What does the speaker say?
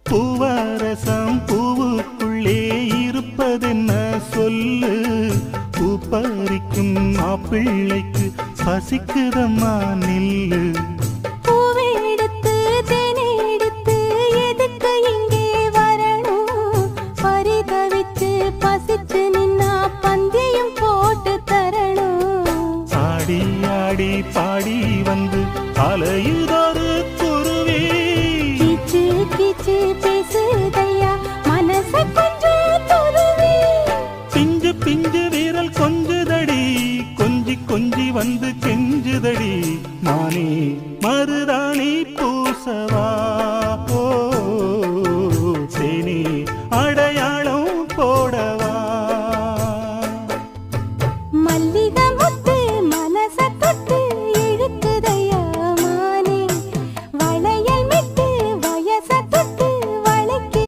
பூவரசம் பூவுக்குள்ளே இருப்பதென்ன சொல்லு, பூ பறிக்கும் மாப்பிள்ளைக்கு பசிக்குதம்மா நில்லு. பூவெடுத்து தேனெடுத்து எதுக்கு இங்கே வரணும், பரிதவிச்சு பசிச்சு நின்னா பந்தியும் போட்டு தரணும். ஆடி ஆடி பாடி வந்து அலையுதொரு குருவி, கீச்சு கீச்சு பேசுதையா மனச கொஞ்சம் துருவி. பிஞ்சு பிஞ்சு வீரல் கொஞ்சுதடி, கொஞ்சி கொஞ்சி வந்து கெஞ்சுதடி மானே